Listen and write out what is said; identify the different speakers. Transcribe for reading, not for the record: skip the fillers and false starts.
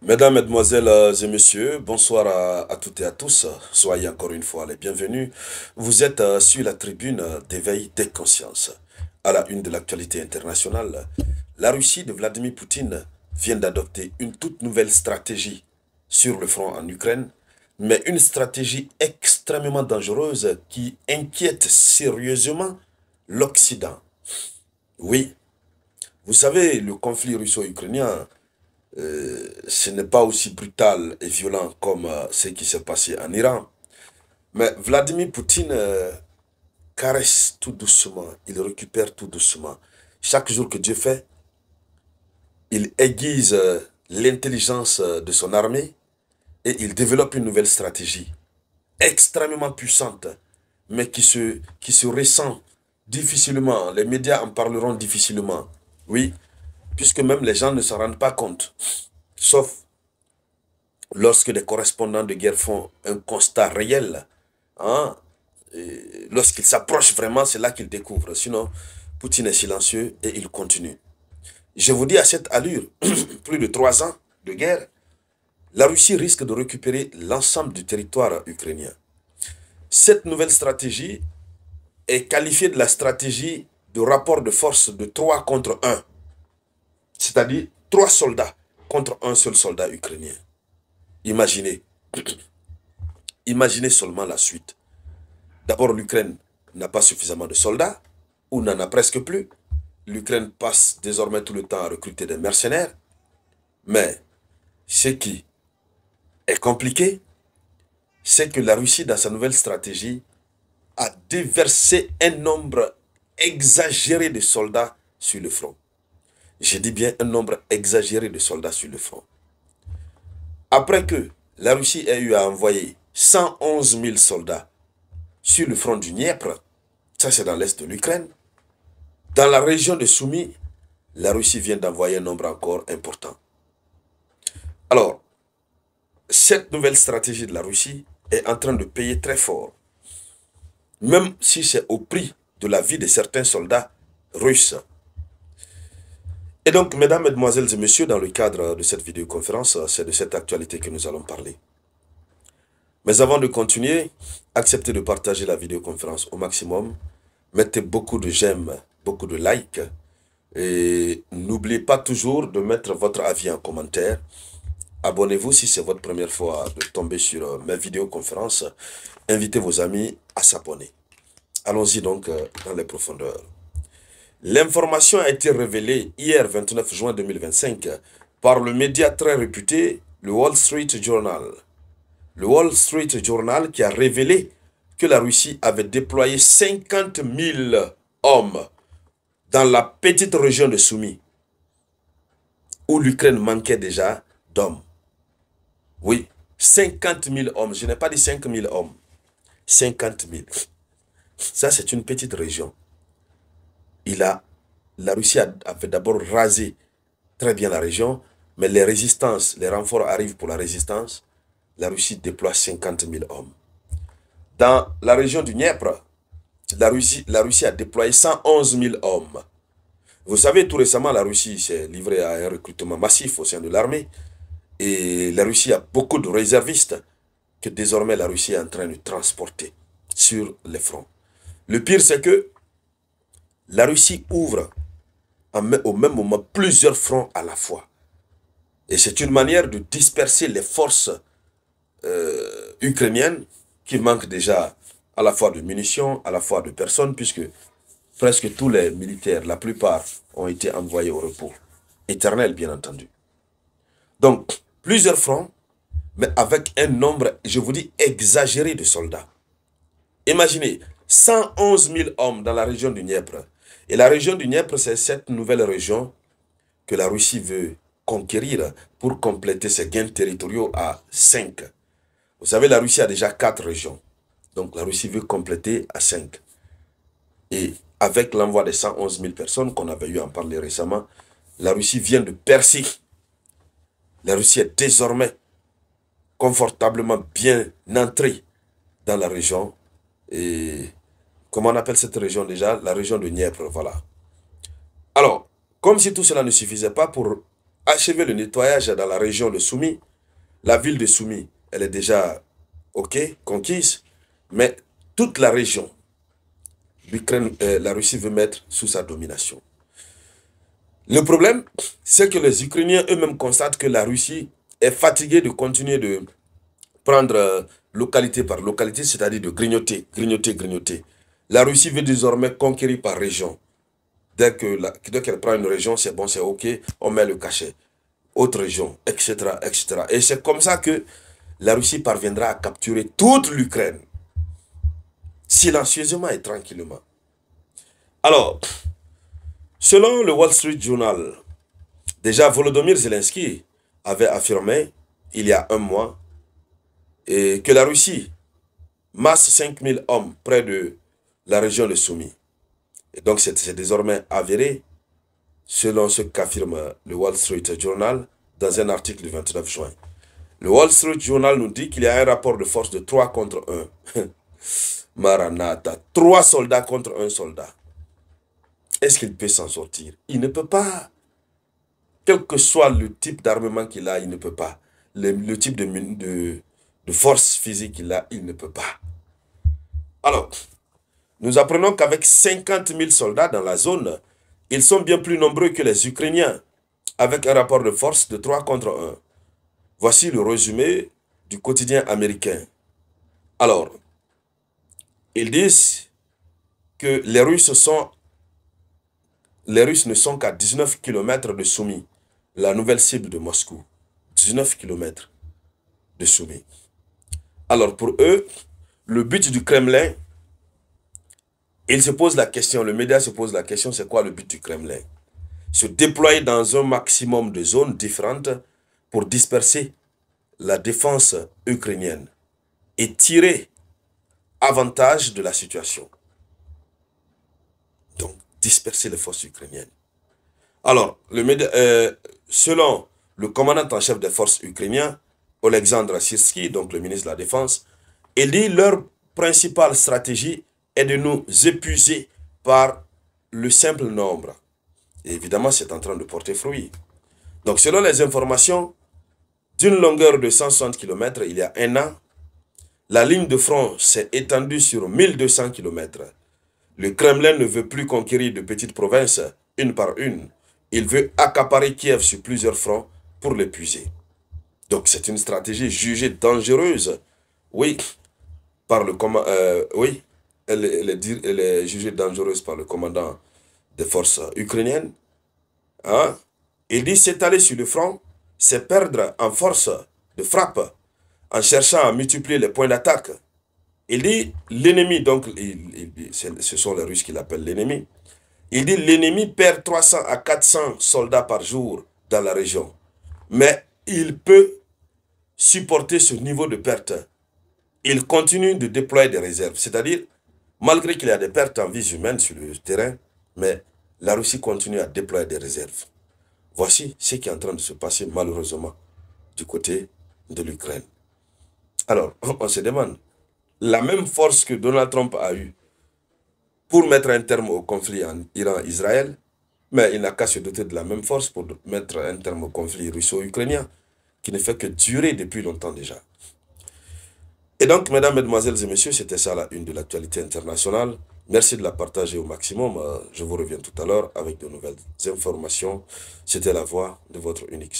Speaker 1: Mesdames, Mesdemoiselles et Messieurs, bonsoir à toutes et à tous. Soyez encore une fois les bienvenus. Vous êtes sur la tribune d'éveil des consciences. À la une de l'actualité internationale, la Russie de Vladimir Poutine vient d'adopter une toute nouvelle stratégie sur le front en Ukraine, mais une stratégie extrêmement dangereuse qui inquiète sérieusement l'Occident. Oui, vous savez, le conflit russo-ukrainien ce n'est pas aussi brutal et violent comme ce qui s'est passé en Iran. Mais Vladimir Poutine caresse tout doucement, il récupère tout doucement. Chaque jour que Dieu fait, il aiguise l'intelligence de son armée et il développe une nouvelle stratégie extrêmement puissante, mais qui se ressent difficilement. Les médias en parleront difficilement. Oui, puisque même les gens ne s'en rendent pas compte. Sauf lorsque les correspondants de guerre font un constat réel, hein, lorsqu'ils s'approchent vraiment, c'est là qu'ils découvrent. Sinon, Poutine est silencieux et il continue. Je vous dis à cette allure, plus de 3 ans de guerre, la Russie risque de récupérer l'ensemble du territoire ukrainien. Cette nouvelle stratégie est qualifiée de la stratégie de rapport de force de 3 contre 1. C'est-à-dire 3 soldats contre un seul soldat ukrainien. Imaginez. Imaginez seulement la suite. D'abord, l'Ukraine n'a pas suffisamment de soldats, ou n'en a presque plus. L'Ukraine passe désormais tout le temps à recruter des mercenaires. Mais ce qui est compliqué, c'est que la Russie, dans sa nouvelle stratégie, a déversé un nombre exagéré de soldats sur le front. Je dis bien un nombre exagéré de soldats sur le front. Après que la Russie ait eu à envoyer 111 000 soldats sur le front du Dniepr, ça c'est dans l'est de l'Ukraine, dans la région de Soumy, la Russie vient d'envoyer un nombre encore important. Alors, cette nouvelle stratégie de la Russie est en train de payer très fort, même si c'est au prix de la vie de certains soldats russes. Et donc, mesdames, mesdemoiselles et messieurs, dans le cadre de cette vidéoconférence, c'est de cette actualité que nous allons parler. Mais avant de continuer, acceptez de partager la vidéoconférence au maximum. Mettez beaucoup de j'aime, beaucoup de likes. Et n'oubliez pas toujours de mettre votre avis en commentaire. Abonnez-vous si c'est votre première fois de tomber sur mes vidéoconférences. Invitez vos amis à s'abonner. Allons-y donc dans les profondeurs. L'information a été révélée hier 29 juin 2025 par le média très réputé, le Wall Street Journal. Le Wall Street Journal qui a révélé que la Russie avait déployé 50 000 hommes dans la petite région de Soumy, où l'Ukraine manquait déjà d'hommes. Oui, 50 000 hommes. Je n'ai pas dit 5 000 hommes. 50 000. Ça, c'est une petite région. La Russie avait d'abord rasé très bien la région, mais les résistances, les renforts arrivent pour la résistance. La Russie déploie 50 000 hommes. Dans la région du Dniepr, la Russie a déployé 111 000 hommes. Vous savez, tout récemment, la Russie s'est livrée à un recrutement massif au sein de l'armée. Et la Russie a beaucoup de réservistes que désormais la Russie est en train de transporter sur les fronts. Le pire, c'est que la Russie ouvre au même moment plusieurs fronts à la fois. Et c'est une manière de disperser les forces ukrainiennes qui manquent déjà à la fois de munitions, à la fois de personnes, puisque presque tous les militaires, la plupart, ont été envoyés au repos. Éternel, bien entendu. Donc, plusieurs fronts, mais avec un nombre, je vous dis, exagéré de soldats. Imaginez, 111 000 hommes dans la région du Dniepr. Et la région du Dniepr, c'est cette nouvelle région que la Russie veut conquérir pour compléter ses gains territoriaux à 5. Vous savez, la Russie a déjà 4 régions. Donc la Russie veut compléter à 5. Et avec l'envoi des 111 000 personnes qu'on avait eu à en parler récemment, la Russie vient de percer. La Russie est désormais confortablement bien entrée dans la région. Et comment on appelle cette région déjà? La région de Dniepr, voilà. Alors, comme si tout cela ne suffisait pas pour achevé le nettoyage dans la région de Soumy. La ville de Soumy, elle est déjà, ok, conquise, mais toute la région, la Russie veut mettre sous sa domination. Le problème, c'est que les Ukrainiens eux-mêmes constatent que la Russie est fatiguée de continuer de prendre localité par localité, c'est-à-dire de grignoter, grignoter, grignoter. La Russie veut désormais conquérir par région. Dès qu'elle prend une région, c'est bon, c'est ok, on met le cachet. Autre région, etc., etc. Et c'est comme ça que la Russie parviendra à capturer toute l'Ukraine, silencieusement et tranquillement. Alors, selon le Wall Street Journal, déjà Volodymyr Zelensky avait affirmé, il y a un mois, que la Russie masse 5000 hommes près de la région de Soumy. Et donc c'est désormais avéré, selon ce qu'affirme le Wall Street Journal dans un article du 29 juin. Le Wall Street Journal nous dit qu'il y a un rapport de force de 3 contre 1. Maranatha, 3 soldats contre 1 soldat. Est-ce qu'il peut s'en sortir? Il ne peut pas. Quel que soit le type d'armement qu'il a, il ne peut pas. Le type de force physique qu'il a, il ne peut pas. Alors, nous apprenons qu'avec 50 000 soldats dans la zone, ils sont bien plus nombreux que les Ukrainiens, avec un rapport de force de 3 contre 1. Voici le résumé du quotidien américain. Alors, ils disent que les Russes ne sont qu'à 19 km de Soumy, la nouvelle cible de Moscou. 19 km de Soumy. Alors pour eux, le but du Kremlin, ils se posent la question, le média se pose la question, c'est quoi le but du Kremlin? Se déployer dans un maximum de zones différentes pour disperser la défense ukrainienne et tirer avantage de la situation. Donc, disperser les forces ukrainiennes. Alors, selon le commandant en chef des forces ukrainiennes, Oleksandr Syrskyi, donc le ministre de la Défense, il dit leur principale stratégie est de nous épuiser par le simple nombre. Et évidemment, c'est en train de porter fruit. Donc, selon les informations, d'une longueur de 160 km, il y a un an, la ligne de front s'est étendue sur 1200 km. Le Kremlin ne veut plus conquérir de petites provinces, une par une. Il veut accaparer Kiev sur plusieurs fronts pour l'épuiser. Donc c'est une stratégie jugée dangereuse. Oui, oui, elle est jugée dangereuse par le commandant des forces ukrainiennes. Hein? Il dit s'étaler sur le front, c'est perdre en force de frappe en cherchant à multiplier les points d'attaque. Il dit l'ennemi, donc ce sont les Russes qui l'appellent l'ennemi. Il dit l'ennemi perd 300 à 400 soldats par jour dans la région. Mais il peut supporter ce niveau de perte. Il continue de déployer des réserves. C'est-à-dire, malgré qu'il y a des pertes en vies humaines sur le terrain, mais la Russie continue à déployer des réserves. Voici ce qui est en train de se passer malheureusement du côté de l'Ukraine. Alors, on se demande, la même force que Donald Trump a eue pour mettre un terme au conflit en Iran-Israël, mais il n'a qu'à se doter de la même force pour mettre un terme au conflit russo-ukrainien, qui ne fait que durer depuis longtemps déjà. Et donc, mesdames, mesdemoiselles et messieurs, c'était ça la une de l'actualité internationale. Merci de la partager au maximum. Je vous reviens tout à l'heure avec de nouvelles informations. C'était la voix de votre unique.